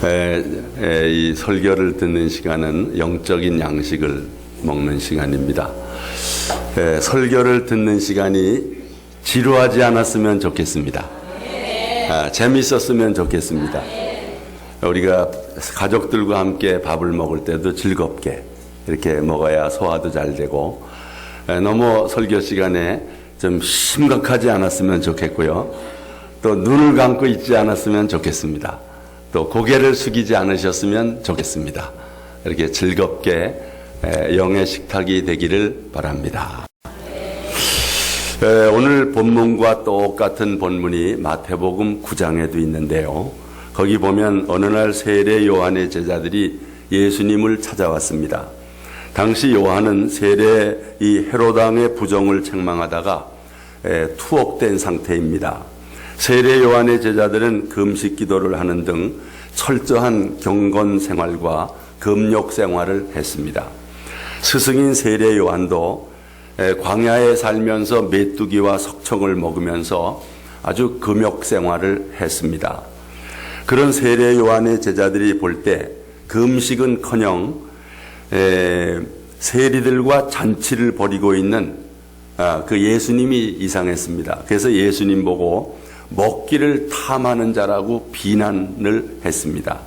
이 설교를 듣는 시간은 영적인 양식을 먹는 시간입니다. 설교를 듣는 시간이 지루하지 않았으면 좋겠습니다. 재밌었으면 좋겠습니다. 우리가 가족들과 함께 밥을 먹을 때도 즐겁게 이렇게 먹어야 소화도 잘 되고, 너무 설교 시간에 좀 심각하지 않았으면 좋겠고요. 또 눈을 감고 있지 않았으면 좋겠습니다. 또 고개를 숙이지 않으셨으면 좋겠습니다. 이렇게 즐겁게 영의 식탁이 되기를 바랍니다. 오늘 본문과 똑같은 본문이 마태복음 9장에도 있는데요. 거기 보면 어느 날 세례 요한의 제자들이 예수님을 찾아왔습니다. 당시 요한은 세례 이 헤롯 왕의 부정을 책망하다가 투옥된 상태입니다. 세례 요한의 제자들은 금식 기도를 하는 등 철저한 경건 생활과 금욕 생활을 했습니다. 스승인 세례 요한도 광야에 살면서 메뚜기와 석청을 먹으면서 아주 금욕 생활을 했습니다. 그런 세례 요한의 제자들이 볼 때 금식은커녕 세리들과 잔치를 벌이고 있는 그 예수님이 이상했습니다. 그래서 예수님 보고 먹기를 탐하는 자라고 비난을 했습니다.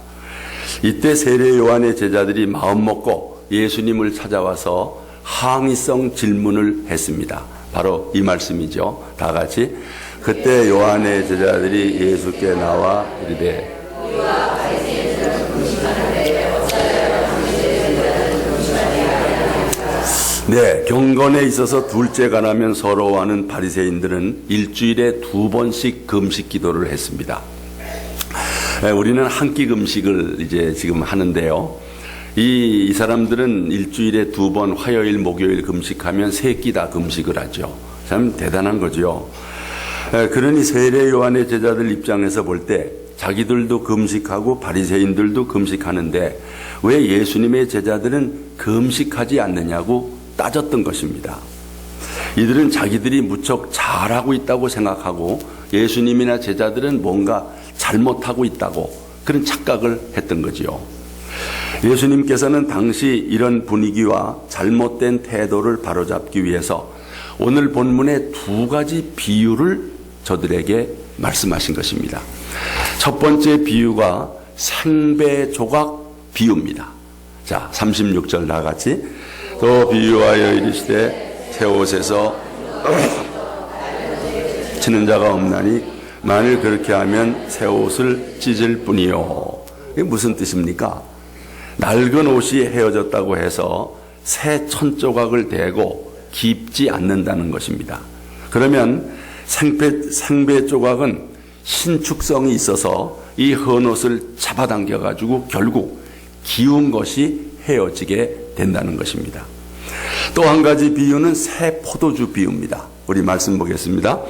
이때 세례 요한의 제자들이 마음 먹고 예수님을 찾아와서 항의성 질문을 했습니다. 바로 이 말씀이죠. 다 같이. 그때 요한의 제자들이 예수께 나와 이르되 경건에 있어서 둘째가 나면 서러워하는 바리새인들은 일주일에 2번씩 금식 기도를 했습니다. 우리는 한 끼 금식을 이제 지금 하는데요. 이 사람들은 일주일에 2번 화요일, 목요일 금식하면 3끼 다 금식을 하죠. 참 대단한 거죠. 그러니 세례 요한의 제자들 입장에서 볼 때 자기들도 금식하고 바리새인들도 금식하는데 왜 예수님의 제자들은 금식하지 않느냐고 따졌던 것입니다. 이들은 자기들이 무척 잘하고 있다고 생각하고 예수님이나 제자들은 뭔가 잘못하고 있다고 그런 착각을 했던 거지요. 예수님께서는 당시 이런 분위기와 잘못된 태도를 바로잡기 위해서 오늘 본문의 2가지 비유를 저들에게 말씀하신 것입니다. 첫 번째 비유가 생배 조각 비유입니다. 자, 36절 다 같이. 또 비유하여 이르시되 새 옷에서 치는 자가 없나니 만일 그렇게 하면 새 옷을 찢을 뿐이요. 이게 무슨 뜻입니까? 낡은 옷이 헤어졌다고 해서 새 천조각을 대고 깁지 않는다는 것입니다. 그러면 생배 조각은 신축성이 있어서 이 헌옷을 잡아당겨 가지고 결국 기운 것이 헤어지게 된다는 것입니다. 또 한 가지 비유는 새 포도주 비유입니다. 우리 말씀 보겠습니다.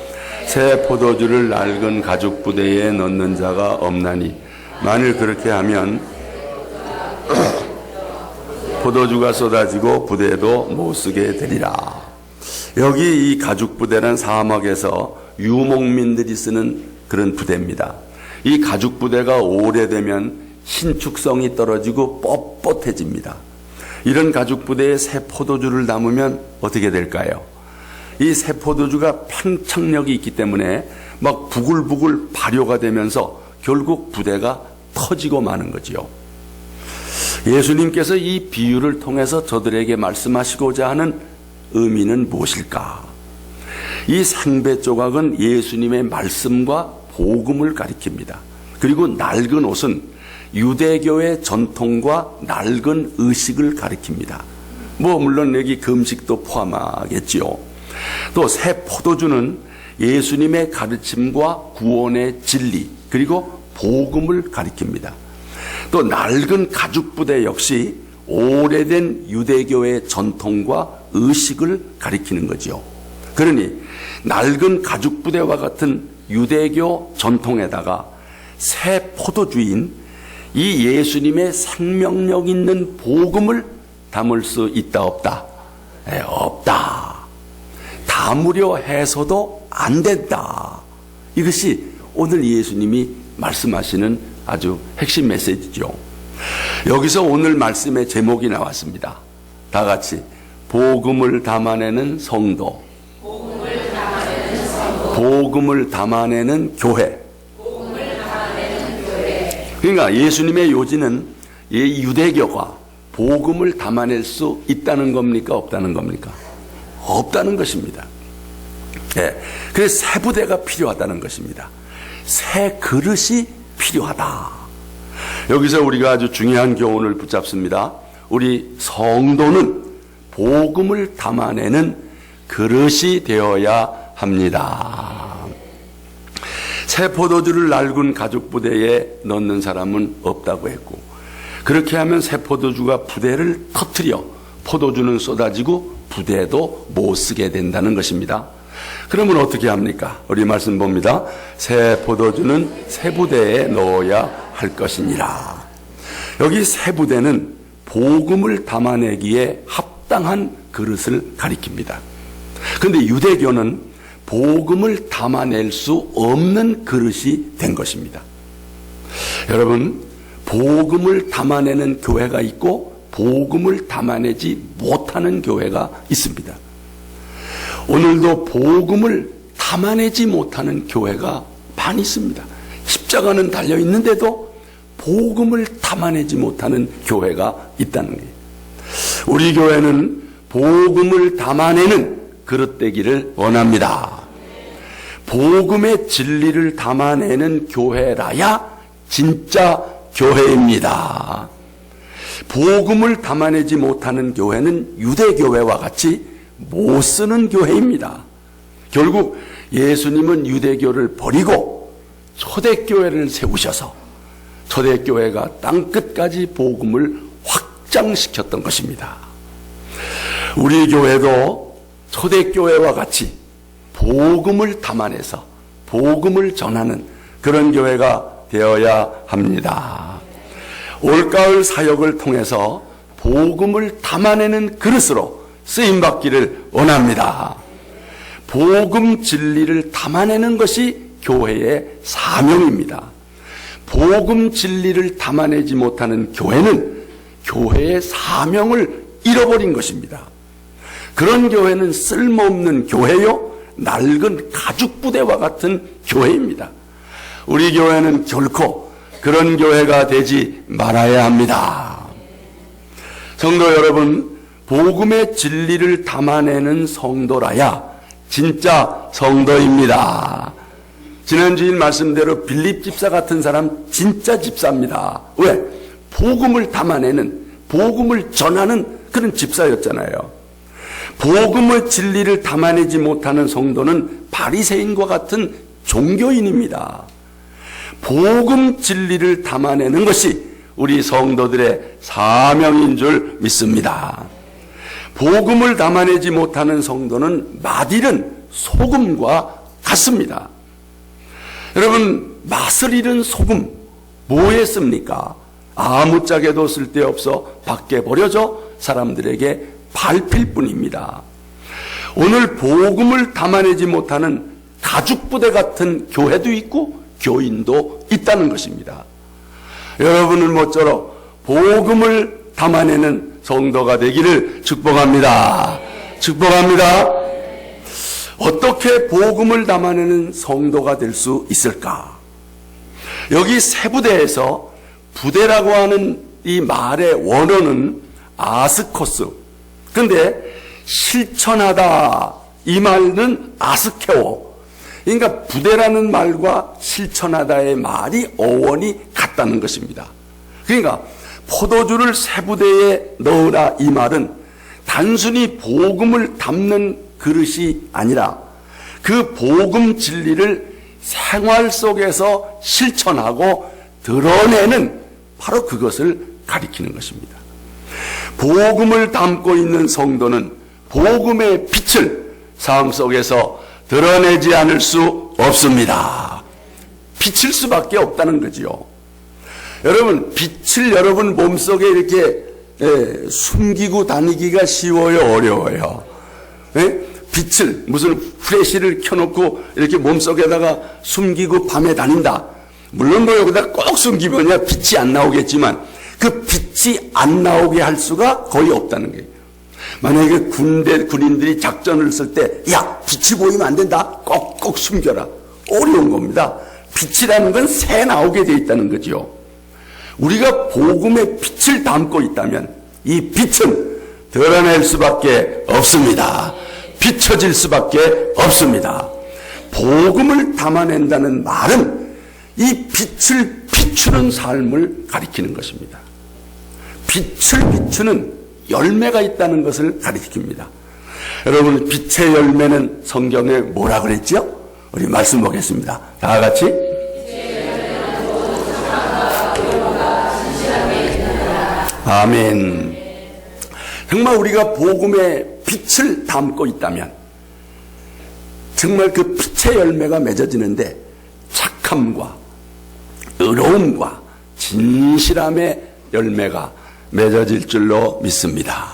새 포도주를 낡은 가죽 부대에 넣는 자가 없나니 만일 그렇게 하면 포도주가 쏟아지고 부대도 못 쓰게 되리라. 여기 이 가죽 부대란 사막에서 유목민들이 쓰는 그런 부대입니다. 이 가죽 부대가 오래되면 신축성이 떨어지고 뻣뻣해집니다. 이런 가죽 부대에 새 포도주를 담으면 어떻게 될까요? 이 새 포도주가 팽창력이 있기 때문에 막 부글부글 발효가 되면서 결국 부대가 터지고 마는 거지요. 예수님께서 이 비유를 통해서 저들에게 말씀하시고자 하는 의미는 무엇일까? 이 생배 조각은 예수님의 말씀과 복음을 가리킵니다. 그리고 낡은 옷은 유대교의 전통과 낡은 의식을 가리킵니다. 물론 여기 금식도 포함하겠지요. 또 새 포도주는 예수님의 가르침과 구원의 진리 그리고 복음을 가리킵니다. 또 낡은 가죽 부대 역시 오래된 유대교의 전통과 의식을 가리키는 거죠. 그러니 낡은 가죽 부대와 같은 유대교 전통에다가 새 포도주인 이 예수님의 생명력 있는 복음을 담을 수 있다 없다? 없다. 담으려 해서도 안 된다. 이것이 오늘 예수님이 말씀하시는 아주 핵심 메시지죠. 여기서 오늘 말씀의 제목이 나왔습니다. 다 같이 복음을 담아내는 성도, 복음을 담아내는 교회. 그러니까 예수님의 요지는 이 유대교가 복음을 담아낼 수 있다는 겁니까? 없다는 겁니까? 없다는 것입니다. 네. 그래서 새 부대가 필요하다는 것입니다. 새 그릇이 필요하다. 여기서 우리가 아주 중요한 교훈을 붙잡습니다. 우리 성도는 복음을 담아내는 그릇이 되어야 합니다. 새 포도주를 낡은 가죽 부대에 넣는 사람은 없다고 했고, 그렇게 하면 새 포도주가 부대를 터뜨려 포도주는 쏟아지고 부대도 못 쓰게 된다는 것입니다. 그러면 어떻게 합니까? 우리 말씀 봅니다. 새 포도주는 새 부대에 넣어야 할 것이니라. 여기 새 부대는 복음을 담아내기에 합당한 그릇을 가리킵니다. 그런데 유대교는 복음을 담아낼 수 없는 그릇이 된 것입니다. 여러분, 복음을 담아내는 교회가 있고 복음을 담아내지 못하는 교회가 있습니다. 오늘도 복음을 담아내지 못하는 교회가 많이 있습니다. 십자가는 달려 있는데도 복음을 담아내지 못하는 교회가 있다는 거예요. 우리 교회는 복음을 담아내는 그릇 되기를 원합니다. 복음의 진리를 담아내는 교회라야 진짜 교회입니다. 복음을 담아내지 못하는 교회는 유대교회와 같이 못 쓰는 교회입니다. 결국 예수님은 유대교를 버리고 초대교회를 세우셔서 초대교회가 땅끝까지 복음을 확장시켰던 것입니다. 우리 교회도 초대교회와 같이 복음을 담아내서 복음을 전하는 그런 교회가 되어야 합니다. 올가을 사역을 통해서 복음을 담아내는 그릇으로 쓰임받기를 원합니다. 복음 진리를 담아내는 것이 교회의 사명입니다. 복음 진리를 담아내지 못하는 교회는 교회의 사명을 잃어버린 것입니다. 그런 교회는 쓸모없는 교회요, 낡은 가죽 부대와 같은 교회입니다. 우리 교회는 결코 그런 교회가 되지 말아야 합니다. 성도 여러분, 복음의 진리를 담아내는 성도라야 진짜 성도입니다. 지난 주일 말씀대로 빌립 집사 같은 사람 진짜 집사입니다. 왜? 복음을 담아내는, 복음을 전하는 그런 집사였잖아요. 복음의 진리를 담아내지 못하는 성도는 바리새인과 같은 종교인입니다. 복음 진리를 담아내는 것이 우리 성도들의 사명인 줄 믿습니다. 복음을 담아내지 못하는 성도는 맛 잃은 소금과 같습니다. 여러분, 맛을 잃은 소금 뭐에 씁니까? 아무짝에도 쓸데없어 밖에 버려져 사람들에게 밟힐 뿐입니다. 오늘 복음을 담아내지 못하는 가죽부대 같은 교회도 있고 교인도 있다는 것입니다. 여러분은 모쪼록 복음을 담아내는 성도가 되기를 축복합니다. 축복합니다. 어떻게 복음을 담아내는 성도가 될 수 있을까? 여기 세 부대에서 부대라고 하는 이 말의 원어는 아스코스. 근데 실천하다 이 말은 아스케오. 그러니까 부대라는 말과 실천하다의 말이 어원이 같다는 것입니다. 그러니까 포도주를 새 부대에 넣으라 이 말은 단순히 복음을 담는 그릇이 아니라 그 복음 진리를 생활 속에서 실천하고 드러내는 바로 그것을 가리키는 것입니다. 복음을 담고 있는 성도는 복음의 빛을 삶 속에서 드러내지 않을 수 없습니다. 비칠 수밖에 없다는 거지요. 여러분, 빛을 여러분 몸속에 이렇게 숨기고 다니기가 쉬워요, 어려워요? 빛을 무슨 후레쉬를 켜놓고 이렇게 몸속에다가 숨기고 밤에 다닌다. 물론 뭐 여기다 꼭 숨기면야 빛이 안 나오겠지만 그 빛이 안 나오게 할 수가 거의 없다는 거예요. 만약에 군인들이 작전을 쓸 때, 야, 빛이 보이면 안 된다. 꼭꼭 숨겨라. 어려운 겁니다. 빛이라는 건 새 나오게 돼 있다는 거죠. 우리가 복음의 빛을 담고 있다면 이 빛은 드러낼 수밖에 없습니다. 비춰질 수밖에 없습니다. 복음을 담아낸다는 말은 이 빛을 비추는 삶을 가리키는 것입니다. 빛을 비추는 열매가 있다는 것을 가리킵니다. 여러분, 빛의 열매는 성경에 뭐라 그랬죠? 우리 말씀 보겠습니다. 다 같이. 아멘. 정말 우리가 복음의 빛을 담고 있다면 정말 그 빛의 열매가 맺어지는데 착함과 의로움과 진실함의 열매가 맺어질 줄로 믿습니다.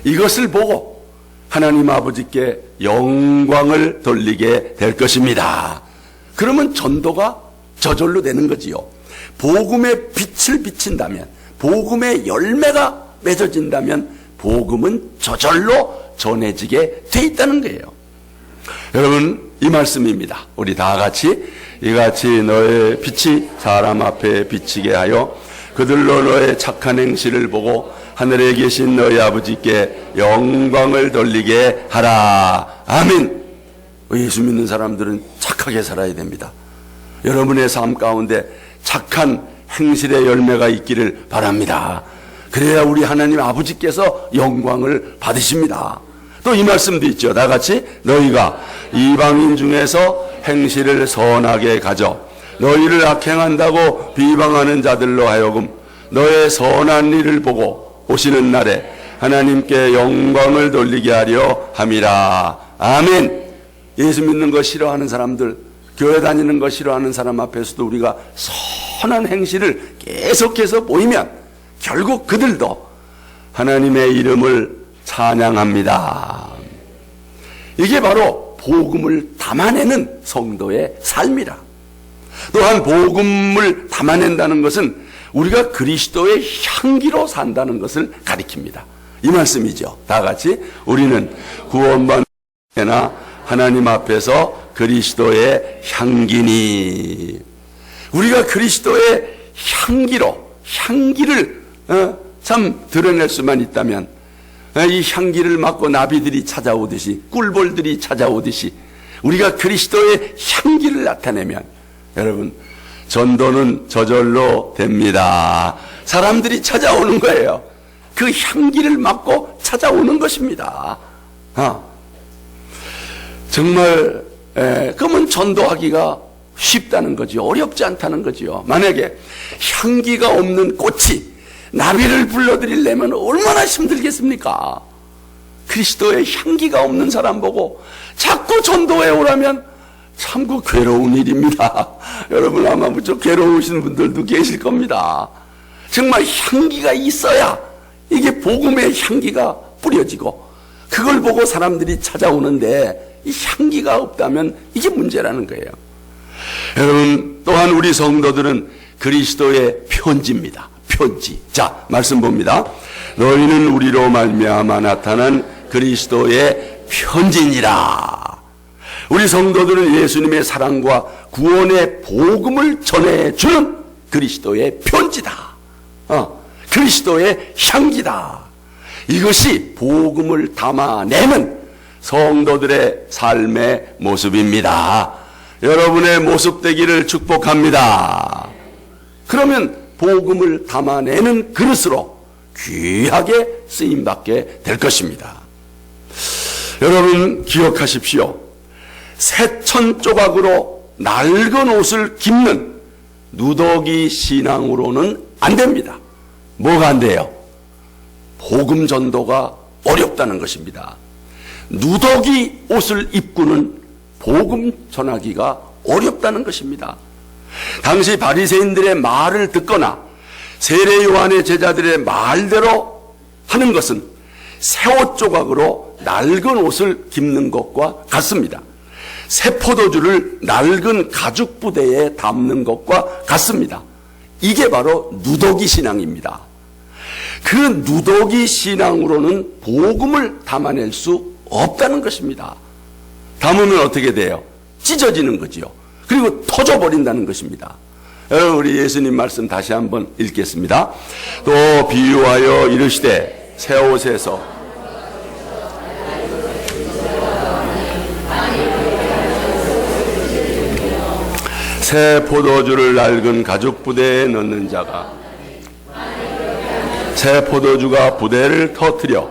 이것을 보고 하나님 아버지께 영광을 돌리게 될 것입니다. 그러면 전도가 저절로 되는 거지요. 복음의 빛을 비친다면, 복음의 열매가 맺어진다면 복음은 저절로 전해지게 돼 있다는 거예요. 여러분, 이 말씀입니다. 우리 다 같이 이같이 너의 빛이 사람 앞에 비치게 하여 그들로 너의 착한 행실을 보고 하늘에 계신 너희 아버지께 영광을 돌리게 하라. 아멘. 예수 믿는 사람들은 착하게 살아야 됩니다. 여러분의 삶 가운데 착한 행실의 열매가 있기를 바랍니다. 그래야 우리 하나님 아버지께서 영광을 받으십니다. 또 이 말씀도 있죠. 다 같이 너희가 이방인 중에서 행실을 선하게 가져 너희를 악행한다고 비방하는 자들로 하여금 너의 선한 일을 보고 오시는 날에 하나님께 영광을 돌리게 하려 함이라. 아멘. 예수 믿는 거 싫어하는 사람들, 교회 다니는 거 싫어하는 사람 앞에서도 우리가 선한 행실을 계속해서 보이면 결국 그들도 하나님의 이름을 찬양합니다. 이게 바로 복음을 담아내는 성도의 삶이라. 또한 복음을 담아낸다는 것은 우리가 그리스도의 향기로 산다는 것을 가리킵니다. 이 말씀이죠. 다 같이 우리는 구원받는 나 하나님 앞에서 그리스도의 향기니. 우리가 그리스도의 향기를 참 드러낼 수만 있다면 이 향기를 맡고 나비들이 찾아오듯이 꿀벌들이 찾아오듯이 우리가 그리스도의 향기를 나타내면 여러분 전도는 저절로 됩니다. 사람들이 찾아오는 거예요. 그 향기를 맡고 찾아오는 것입니다. 정말 그러면 전도하기가 쉽다는 거죠. 어렵지 않다는 거죠. 만약에 향기가 없는 꽃이 나비를 불러들이려면 얼마나 힘들겠습니까? 그리스도의 향기가 없는 사람 보고 자꾸 전도해 오라면 참 그 괴로운 일입니다. 여러분 아마 무척 괴로우신 분들도 계실 겁니다. 정말 향기가 있어야 이게 복음의 향기가 뿌려지고 그걸 보고 사람들이 찾아오는데 이 향기가 없다면 이게 문제라는 거예요. 여러분 또한 우리 성도들은 그리스도의 편지입니다. 편지. 자, 말씀 봅니다. 너희는 우리로 말미암아 나타난 그리스도의 편지니라. 우리 성도들은 예수님의 사랑과 구원의 복음을 전해주는 그리스도의 편지다. 그리스도의 향기다. 이것이 복음을 담아내는 성도들의 삶의 모습입니다. 여러분의 모습 되기를 축복합니다. 그러면 복음을 담아내는 그릇으로 귀하게 쓰임받게 될 것입니다. 여러분 기억하십시오. 새천 조각으로 낡은 옷을 깁는 누더기 신앙으로는 안 됩니다. 뭐가 안 돼요? 복음 전도가 어렵다는 것입니다. 누더기 옷을 입고는 복음 전하기가 어렵다는 것입니다. 당시 바리새인들의 말을 듣거나 세례 요한의 제자들의 말대로 하는 것은 새 옷 조각으로 낡은 옷을 깁는 것과 같습니다. 새 포도주를 낡은 가죽 부대에 담는 것과 같습니다. 이게 바로 누더기 신앙입니다. 그 누더기 신앙으로는 복음을 담아낼 수 없다는 것입니다. 담으면 어떻게 돼요? 찢어지는 거지요. 그리고 터져버린다는 것입니다. 우리 예수님 말씀 다시 한번 읽겠습니다. 또 비유하여 이르시되 새 옷에서 새 포도주를 낡은 가죽 부대에 넣는 자가 새 포도주가 부대를 터뜨려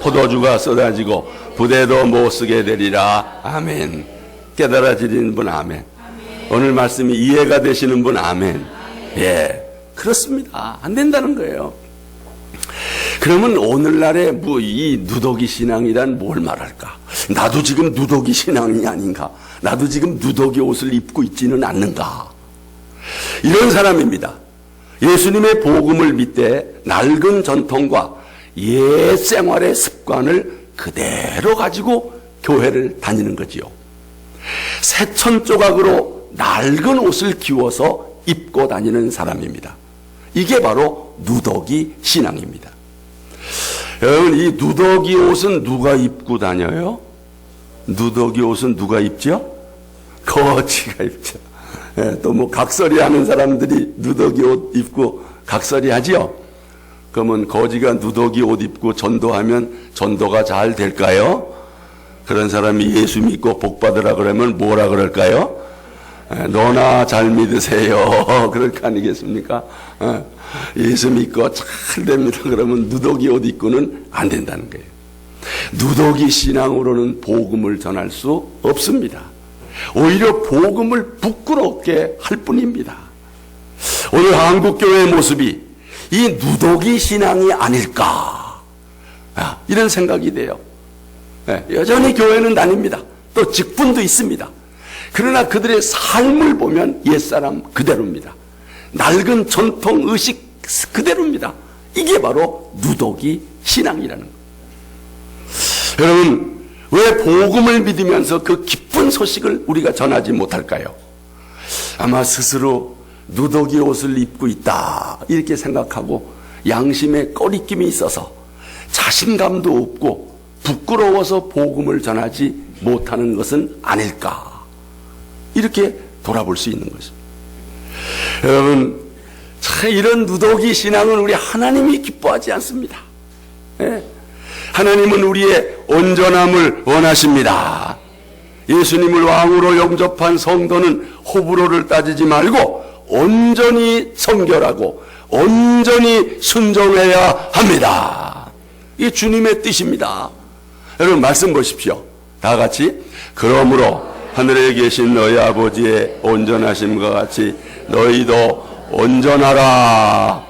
포도주가 쏟아지고 부대도 못 쓰게 되리라. 아멘. 깨달아지는 분 아멘. 오늘 말씀이 이해가 되시는 분 아멘. 예, 그렇습니다. 안 된다는 거예요. 그러면 오늘날의 이 누더기 신앙이란 뭘 말할까? 나도 지금 누더기 신앙이 아닌가? 나도 지금 누더기 옷을 입고 있지는 않는가? 이런 사람입니다. 예수님의 복음을 믿되 낡은 전통과 옛 생활의 습관을 그대로 가지고 교회를 다니는 거지요. 새천 조각으로 낡은 옷을 기워서 입고 다니는 사람입니다. 이게 바로 누더기 신앙입니다. 여러분, 이 누더기 옷은 누가 입고 다녀요? 누더기 옷은 누가 입죠? 거지가 입죠. 또 뭐 각설이 하는 사람들이 누더기 옷 입고 각설이 하지요. 그러면 거지가 누더기 옷 입고 전도하면 전도가 잘 될까요? 그런 사람이 예수 믿고 복 받으라 그러면 뭐라 그럴까요? 너나 잘 믿으세요. 그럴 거 아니겠습니까? 예수 믿고 잘 됩니다. 그러면 누더기 옷 입고는 안 된다는 거예요. 누더기 신앙으로는 복음을 전할 수 없습니다. 오히려 복음을 부끄럽게 할 뿐입니다. 오늘 한국교회의 모습이 이 누더기 신앙이 아닐까, 이런 생각이 돼요. 여전히 교회는 다닙니다. 또 직분도 있습니다. 그러나 그들의 삶을 보면 옛사람 그대로입니다. 낡은 전통 의식 그대로입니다. 이게 바로 누더기 신앙이라는 거예요. 여러분, 왜 복음을 믿으면서 그 기쁜 소식을 우리가 전하지 못할까요? 아마 스스로 누더기 옷을 입고 있다 이렇게 생각하고 양심에 꺼리낌이 있어서 자신감도 없고 부끄러워서 복음을 전하지 못하는 것은 아닐까, 이렇게 돌아볼 수 있는 것입니다. 여러분, 참 이런 누더기 신앙은 우리 하나님이 기뻐하지 않습니다. 하나님은 우리의 온전함을 원하십니다. 예수님을 왕으로 영접한 성도는 호불호를 따지지 말고 온전히 성결하고 온전히 순종해야 합니다. 이게 주님의 뜻입니다. 여러분, 말씀 보십시오. 다 같이. 그러므로 하늘에 계신 너희 아버지의 온전하심과 같이 너희도 온전하라.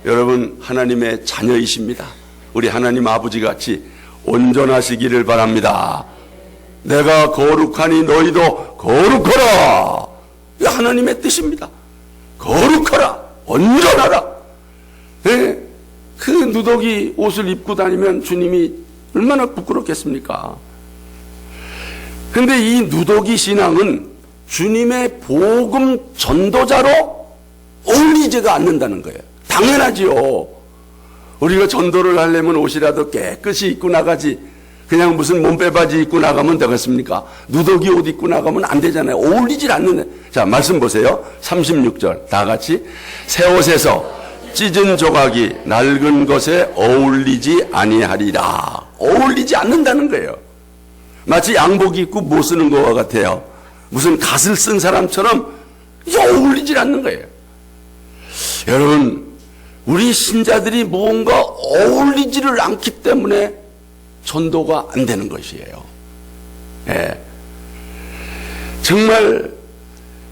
여러분, 하나님의 자녀이십니다. 우리 하나님 아버지 같이 온전하시기를 바랍니다. 내가 거룩하니 너희도 거룩하라. 이게 하나님의 뜻입니다. 거룩하라, 온전하라. 그 누더기 옷을 입고 다니면 주님이 얼마나 부끄럽겠습니까? 근데 이 누더기 신앙은 주님의 복음 전도자로 어울리지가 않는다는 거예요. 당연하지요. 우리가 전도를 하려면 옷이라도 깨끗이 입고 나가지, 그냥 무슨 몸빼바지 입고 나가면 되겠습니까? 누더기 옷 입고 나가면 안 되잖아요. 어울리질 않는. 자, 말씀 보세요. 36절 다 같이. 새 옷에서 찢은 조각이 낡은 것에 어울리지 아니하리라. 어울리지 않는다는 거예요. 마치 양복 입고 못 쓰는 것과 같아요. 무슨 갓을 쓴 사람처럼 이게 어울리질 않는 거예요. 여러분, 우리 신자들이 뭔가 어울리지를 않기 때문에 전도가 안 되는 것이에요. 정말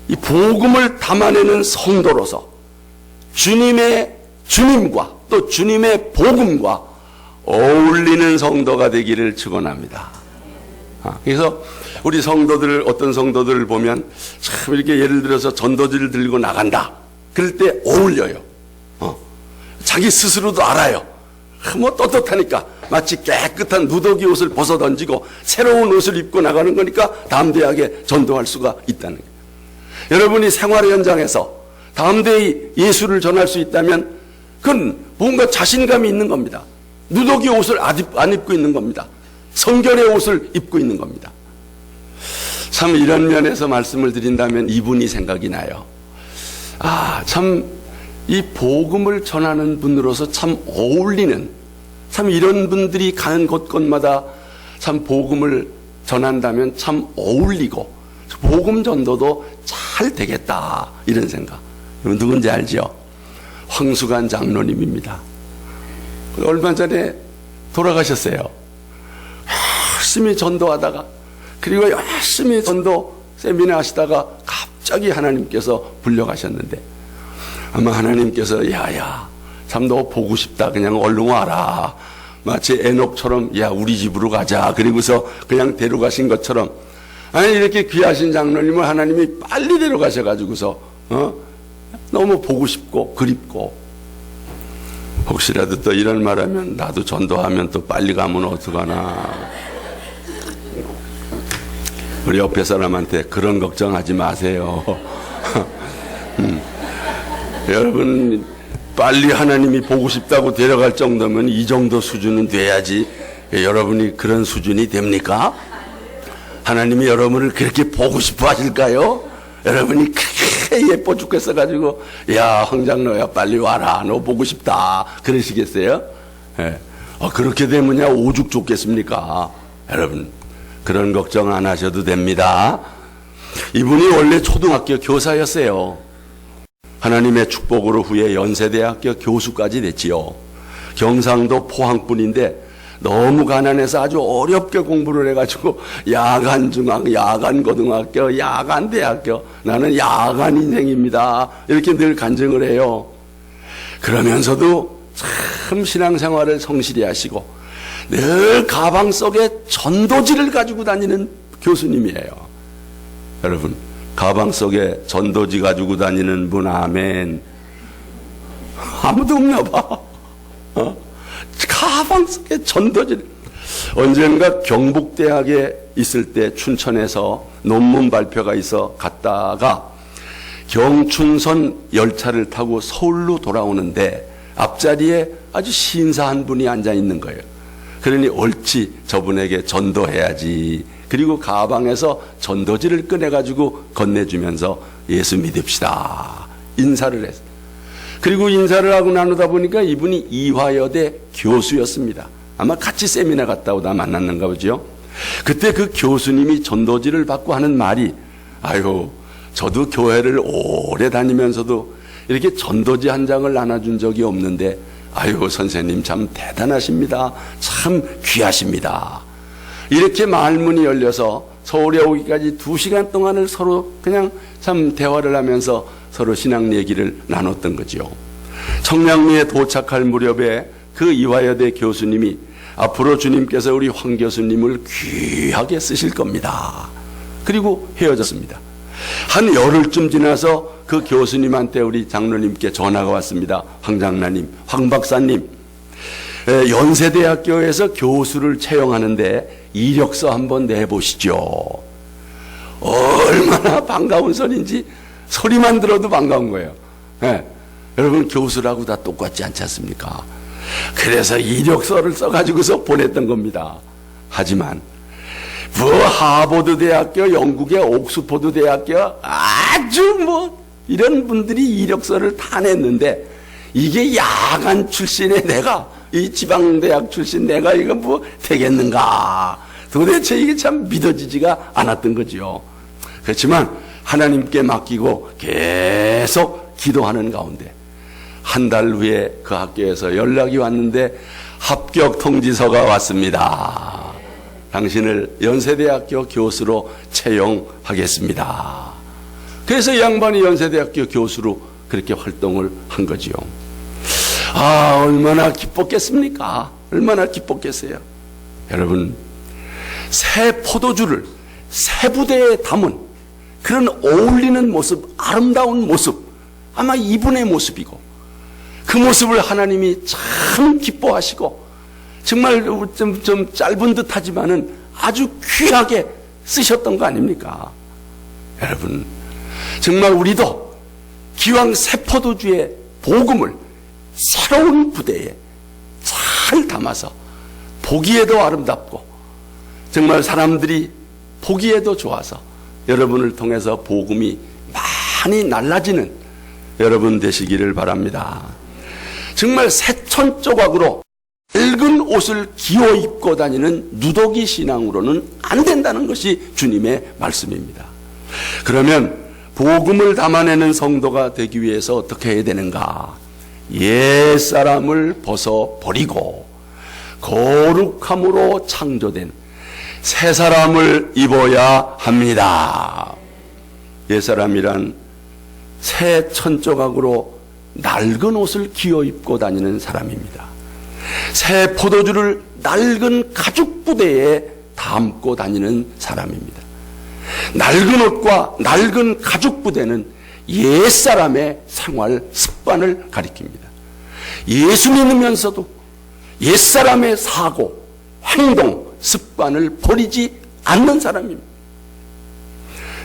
이 복음을 담아내는 성도로서 주님과 또 주님의 복음과 어울리는 성도가 되기를 축원합니다. 그래서 우리 성도들, 어떤 성도들을 보면 참 이렇게 예를 들어서 전도지를 들고 나간다. 그럴 때 어울려요. 자기 스스로도 알아요. 뭐 떳떳하니까 마치 깨끗한 누더기 옷을 벗어 던지고 새로운 옷을 입고 나가는 거니까 담대하게 전도할 수가 있다는 거예요. 여러분이 생활 현장에서 담대히 예수를 전할 수 있다면 그건 뭔가 자신감이 있는 겁니다. 누더기 옷을 안 입고 있는 겁니다. 성결의 옷을 입고 있는 겁니다. 참 이런 면에서 말씀을 드린다면 이분이 생각이 나요. 참 이 복음을 전하는 분으로서 참 어울리는, 참 이런 분들이 가는 곳곳마다 참 복음을 전한다면 참 어울리고 복음 전도도 잘 되겠다, 이런 생각. 여러분 누군지 알죠? 황수관 장로님입니다. 얼마 전에 돌아가셨어요. 열심히 전도하다가, 그리고 열심히 전도 세미나 하시다가 갑자기 하나님께서 불려가셨는데, 아마 하나님께서 야야 참 너 보고 싶다, 그냥 얼른 와라, 마치 에녹처럼 야 우리 집으로 가자, 그리고서 그냥 데려가신 것처럼, 아니 이렇게 귀하신 장로님을 하나님이 빨리 데려가셔가지고서 너무 보고 싶고 그립고, 혹시라도 또 이런 말하면 나도 전도하면 또 빨리 가면 어떡하나. 우리 옆에 사람한테 그런 걱정하지 마세요. 여러분 빨리 하나님이 보고 싶다고 데려갈 정도면 이 정도 수준은 돼야지. 여러분이 그런 수준이 됩니까? 하나님이 여러분을 그렇게 보고 싶어 하실까요? 여러분이 크게 예뻐 죽겠어가지고 야 황장로야 빨리 와라, 너 보고 싶다, 그러시겠어요? 예. 그렇게 되면야 오죽 좋겠습니까? 여러분 그런 걱정 안 하셔도 됩니다. 이분이 원래 초등학교 교사였어요. 하나님의 축복으로 후에 연세대학교 교수까지 됐지요. 경상도 포항뿐인데 너무 가난해서 아주 어렵게 공부를 해가지고 야간 중학, 야간 고등학교, 야간 대학교, 나는 야간 인생입니다, 이렇게 늘 간증을 해요. 그러면서도 참 신앙생활을 성실히 하시고 늘 가방 속에 전도지를 가지고 다니는 교수님이에요. 여러분 가방 속에 전도지 가지고 다니는 분 아멘. 아무도 없나 봐. 가방 속에 전도지를. 언젠가 경북대학에 있을 때 춘천에서 논문 발표가 있어 갔다가 경춘선 열차를 타고 서울로 돌아오는데 앞자리에 아주 신사한 분이 앉아 있는 거예요. 그러니 옳지, 저분에게 전도해야지. 그리고 가방에서 전도지를 꺼내가지고 건네주면서 예수 믿읍시다, 인사를 했어요. 그리고 인사를 하고 나누다 보니까 이분이 이화여대 교수였습니다. 아마 같이 세미나 갔다 오다 만났는가 보죠. 그때 그 교수님이 전도지를 받고 하는 말이, 아이고 저도 교회를 오래 다니면서도 이렇게 전도지 한 장을 나눠준 적이 없는데 아이고 선생님 참 대단하십니다, 참 귀하십니다. 이렇게 말문이 열려서 서울에 오기까지 2시간 동안을 서로 그냥 참 대화를 하면서 서로 신앙 얘기를 나눴던 거죠. 청량리에 도착할 무렵에 그 이화여대 교수님이 앞으로 주님께서 우리 황 교수님을 귀하게 쓰실 겁니다. 그리고 헤어졌습니다. 한 열흘쯤 지나서 그 교수님한테 우리 장로님께 전화가 왔습니다. 황 장로님, 황 박사님, 연세대학교에서 교수를 채용하는데 이력서 한번 내보시죠. 얼마나 반가운 소리인지 소리만 들어도 반가운 거예요. 네. 여러분 교수라고 다 똑같지 않지 않습니까? 그래서 이력서를 써가지고서 보냈던 겁니다. 하지만 하버드 대학교, 영국의 옥스퍼드 대학교, 아주 이런 분들이 이력서를 다 냈는데 이게 야간 출신의 내가, 이 지방대학 출신 내가 이거 되겠는가? 도대체 이게 참 믿어지지가 않았던 거죠. 그렇지만 하나님께 맡기고 계속 기도하는 가운데 한 달 후에 그 학교에서 연락이 왔는데 합격 통지서가 왔습니다. 당신을 연세대학교 교수로 채용하겠습니다. 그래서 이 양반이 연세대학교 교수로 그렇게 활동을 한 거지요. 얼마나 기뻤겠습니까? 얼마나 기뻤겠어요. 여러분, 새 포도주를 새 부대에 담은 그런 어울리는 모습, 아름다운 모습, 아마 이분의 모습이고 그 모습을 하나님이 참 참 기뻐하시고 정말 좀 짧은 듯 하지만은 아주 귀하게 쓰셨던 거 아닙니까? 여러분, 정말 우리도 기왕 새 포도주의 복음을 새로운 부대에 잘 담아서 보기에도 아름답고 정말 사람들이 보기에도 좋아서 여러분을 통해서 복음이 많이 날라지는 여러분 되시기를 바랍니다. 정말 새천 조각으로 낡은 옷을 기어 입고 다니는 누더기 신앙으로는 안 된다는 것이 주님의 말씀입니다. 그러면 복음을 담아내는 성도가 되기 위해서 어떻게 해야 되는가? 옛사람을 벗어버리고 거룩함으로 창조된 새사람을 입어야 합니다. 옛사람이란 새 천조각으로 낡은 옷을 기어 입고 다니는 사람입니다. 새 포도주를 낡은 가죽 부대에 담고 다니는 사람입니다. 낡은 옷과 낡은 가죽 부대는 옛사람의 생활 습관을 가리킵니다. 예수 믿으면서도 옛사람의 사고, 행동, 습관을 버리지 않는 사람입니다.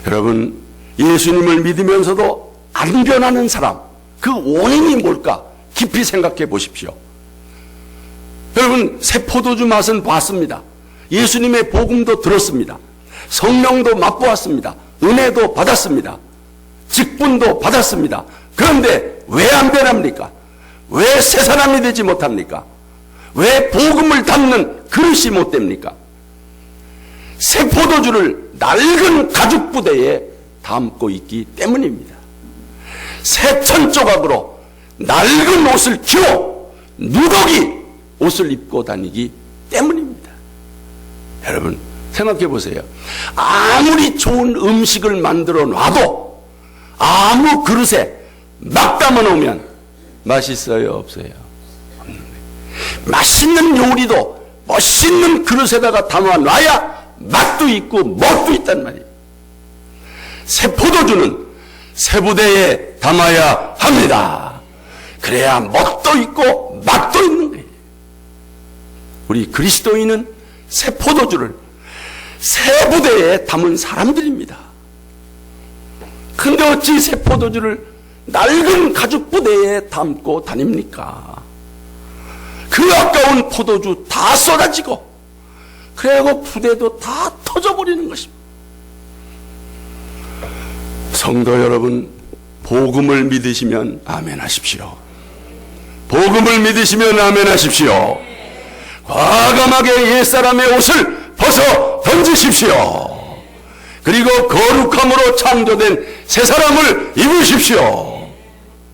여러분, 예수님을 믿으면서도 안 변하는 사람, 그 원인이 뭘까? 깊이 생각해 보십시오. 여러분, 새 포도주 맛은 봤습니다. 예수님의 복음도 들었습니다. 성령도 맛보았습니다. 은혜도 받았습니다. 직분도 받았습니다. 그런데 왜 안 변합니까? 왜 새 사람이 되지 못합니까? 왜 복음을 담는 그릇이 못 됩니까? 새 포도주를 낡은 가죽 부대에 담고 있기 때문입니다. 새 천 조각으로 낡은 옷을 기워 누더기 옷을 입고 다니기 때문입니다. 여러분, 생각해 보세요. 아무리 좋은 음식을 만들어 놔도 아무 그릇에 막 담아 놓으면 맛있어요, 없어요? 맛있는 요리도 멋있는 그릇에다가 담아 놔야 맛도 있고 멋도 있단 말이에요. 새 포도주는 새 부대에 담아야 합니다. 그래야 멋도 있고 맛도 있는 거예요. 우리 그리스도인은 새 포도주를 새 부대에 담은 사람들입니다. 근데 어찌 새 포도주를 낡은 가죽 부대에 담고 다닙니까? 그 아까운 포도주 다 쏟아지고 그리고 부대도 다 터져버리는 것입니다. 성도 여러분, 복음을 믿으시면 아멘 하십시오. 복음을 믿으시면 아멘 하십시오. 과감하게 옛사람의 옷을 벗어 던지십시오. 그리고 거룩함으로 창조된 새 사람을 입으십시오.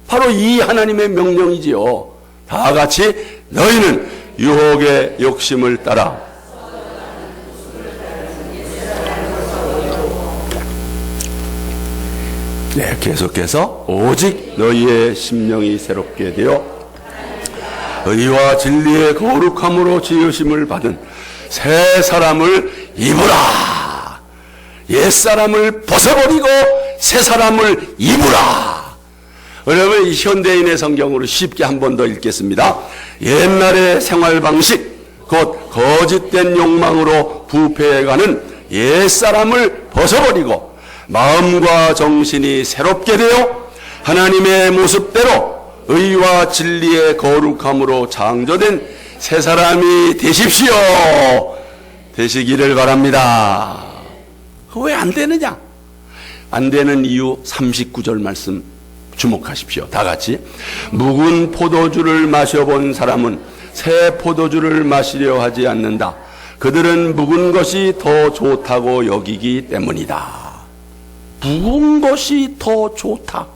바로 이 하나님의 명령이지요. 다 같이 너희는 유혹의 욕심을 따라 계속해서 오직 너희의 심령이 새롭게 되어 의와 진리의 거룩함으로 지으심을 받은 새 사람을 입으라. 옛사람을 벗어버리고 새 사람을 입으라. 여러분, 이 현대인의 성경으로 쉽게 한 번 더 읽겠습니다. 옛날의 생활 방식, 곧 거짓된 욕망으로 부패해가는 옛사람을 벗어버리고 마음과 정신이 새롭게 되어 하나님의 모습대로 의와 진리의 거룩함으로 창조된 새 사람이 되십시오. 되시기를 바랍니다. 왜 안 되느냐? 안 되는 이유 39절 말씀 주목하십시오. 다 같이. 묵은 포도주를 마셔본 사람은 새 포도주를 마시려 하지 않는다. 그들은 묵은 것이 더 좋다고 여기기 때문이다. 묵은 것이 더 좋다.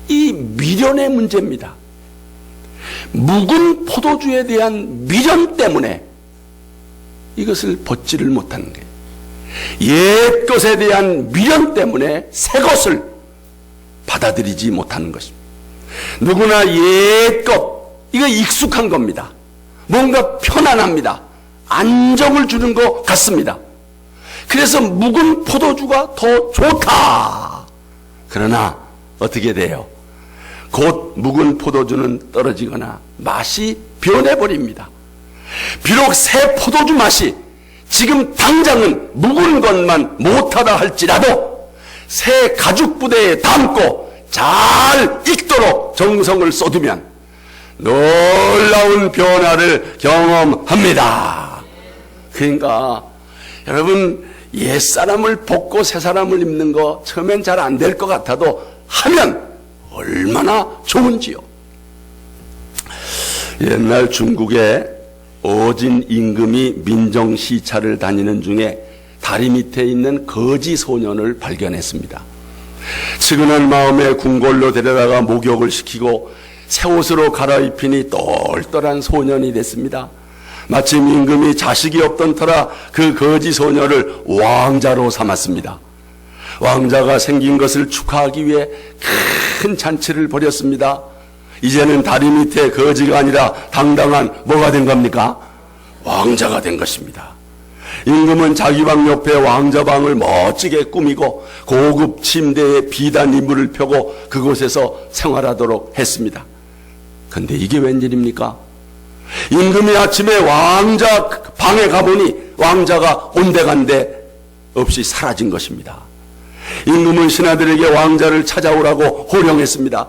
이 미련의 문제입니다. 묵은 포도주에 대한 미련 때문에 이것을 벗지를 못하는 거예요. 옛 것에 대한 미련 때문에 새 것을 받아들이지 못하는 것입니다. 누구나 옛 것, 이거 익숙한 겁니다. 뭔가 편안합니다. 안정을 주는 것 같습니다. 그래서 묵은 포도주가 더 좋다. 그러나 어떻게 돼요? 곧 묵은 포도주는 떨어지거나 맛이 변해버립니다. 비록 새 포도주 맛이 지금 당장은 묵은 것만 못하다 할지라도 새 가죽 부대에 담고 잘 익도록 정성을 쏟으면 놀라운 변화를 경험합니다. 그러니까 여러분, 옛사람을 벗고 새사람을 입는 거 처음엔 잘 안 될 것 같아도 하면 얼마나 좋은지요. 옛날 중국에 어진 임금이 민정시찰을 다니는 중에 다리 밑에 있는 거지 소년을 발견했습니다. 측은한 마음에 궁궐로 데려다가 목욕을 시키고 새 옷으로 갈아입히니 똘똘한 소년이 됐습니다. 마침 임금이 자식이 없던 터라 그 거지 소녀를 왕자로 삼았습니다. 왕자가 생긴 것을 축하하기 위해 큰 잔치를 벌였습니다. 이제는 다리 밑에 거지가 아니라 당당한 뭐가 된 겁니까? 왕자가 된 것입니다. 임금은 자기 방 옆에 왕자방을 멋지게 꾸미고 고급 침대에 비단 이불을 펴고 그곳에서 생활하도록 했습니다. 근데 이게 웬일입니까? 임금이 아침에 왕자 방에 가보니 왕자가 온데간데 없이 사라진 것입니다. 임금은 신하들에게 왕자를 찾아오라고 호령했습니다.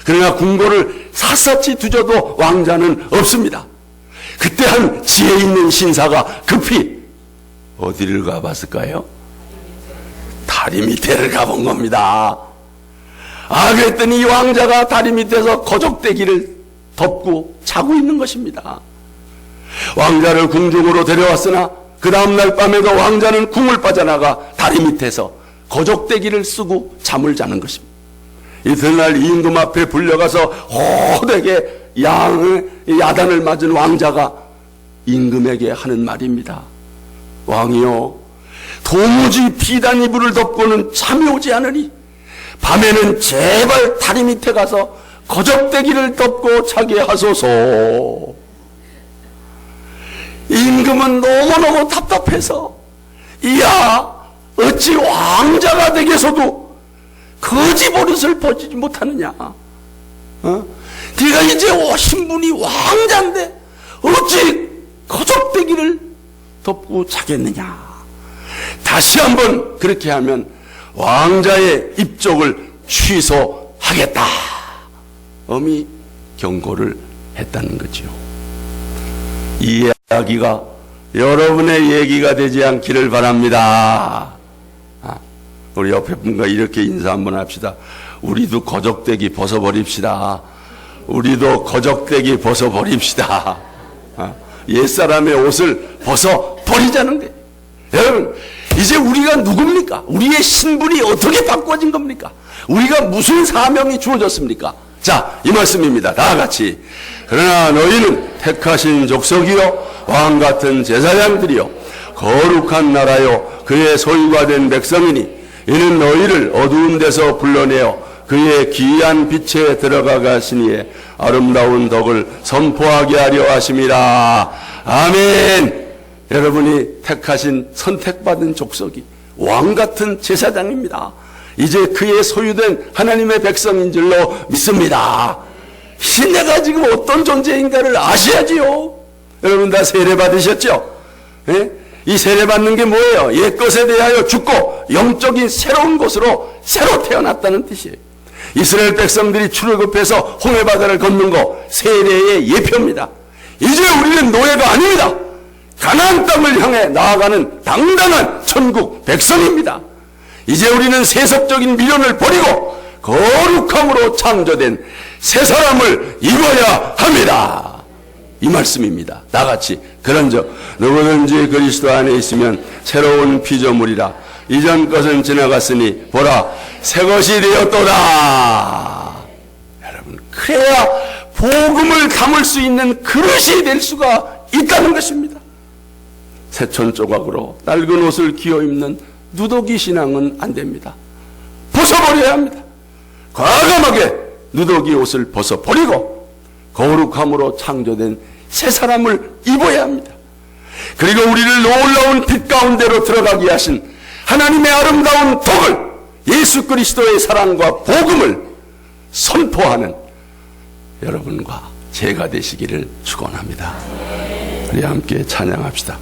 그러나 궁궐을 샅샅이 뒤져도 왕자는 없습니다. 그때 한 지혜 있는 신사가 급히 어디를 가봤을까요? 다리 밑에를 가본 겁니다. 그랬더니 이 왕자가 다리 밑에서 거적대기를 덮고 자고 있는 것입니다. 왕자를 궁중으로 데려왔으나 그 다음날 밤에도 왕자는 궁을 빠져나가 다리 밑에서 거적대기를 쓰고 잠을 자는 것입니다. 이튿날 임금 앞에 불려가서 호되게 야단을 맞은 왕자가 임금에게 하는 말입니다. 왕이여, 도무지 비단 이불을 덮고는 잠이 오지 않으니 밤에는 제발 다리 밑에 가서 거적대기를 덮고 자게 하소서. 임금은 너무너무 답답해서 이야, 어찌 왕자가 되게서도 거지 버릇을 버리지 못하느냐. 네가 이제 신분이 왕자인데 어찌 거적대기를 덮고 자겠느냐. 다시 한번 그렇게 하면 왕자의 입적을 취소하겠다. 엄히 경고를 했다는 거죠. 이 이야기가 여러분의 얘기가 되지 않기를 바랍니다. 우리 옆에 분과 이렇게 인사 한번 합시다. 우리도 거적대기 벗어버립시다. 우리도 거적대기 벗어버립시다. 옛사람의 옷을 벗어버리자는 거예요. 여러분, 이제 우리가 누굽니까? 우리의 신분이 어떻게 바꿔진 겁니까? 우리가 무슨 사명이 주어졌습니까? 자, 이 말씀입니다. 다 같이. 그러나 너희는 택하신 족속이요 왕같은 제사장들이요 거룩한 나라요 그의 소유가 된 백성이니 이는 너희를 어두운 데서 불러내어 그의 귀한 빛에 들어가게 하시니에 아름다운 덕을 선포하게 하려 하심이라. 아멘. 여러분이 택하신 선택받은 족속이 왕같은 제사장입니다. 이제 그의 소유된 하나님의 백성인 줄로 믿습니다. 내가 지금 어떤 존재인가를 아셔야지요. 여러분 다 세례 받으셨죠? 예? 이 세례 받는 게 뭐예요? 옛것에 대하여 죽고 영적인 새로운 것으로 새로 태어났다는 뜻이에요. 이스라엘 백성들이 출애굽해서 홍해바다를 걷는 거 세례의 예표입니다. 이제 우리는 노예가 아닙니다. 가나안 땅을 향해 나아가는 당당한 천국 백성입니다. 이제 우리는 세속적인 미련을 버리고 거룩함으로 창조된 새 사람을 입어야 합니다. 이 말씀입니다. 나같이 그런즉 누구든지 그리스도 안에 있으면 새로운 피조물이라. 이전 것은 지나갔으니 보라 새 것이 되었도다. 여러분, 그래야 복음을 담을 수 있는 그릇이 될 수가 있다는 것입니다. 새천 조각으로 낡은 옷을 기어 입는 누더기 신앙은 안 됩니다. 벗어버려야 합니다. 과감하게 누더기 옷을 벗어버리고 거룩함으로 창조된 새 사람을 입어야 합니다. 그리고 우리를 놀라운 빛 가운데로 들어가게 하신 하나님의 아름다운 덕을, 예수 그리스도의 사랑과 복음을 선포하는 여러분과 제가 되시기를 축원합니다. 우리 함께 찬양합시다.